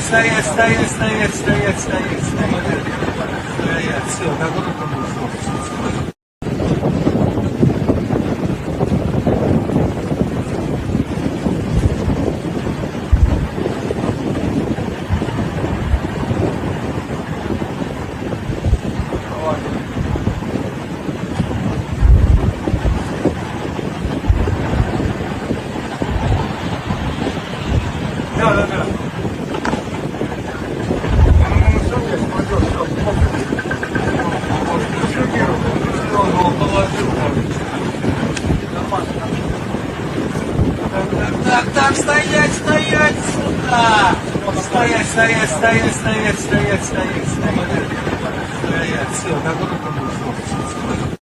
стоять, стоять, стоять, стоять, стоять, стоять. Стоять, все, как он это будет? Да, да, да. Так, стоять, стоять, сюда! Стоять, стоять, стоять, стоять, стоять, стоять, стоять. Стоять, все, как он это будет?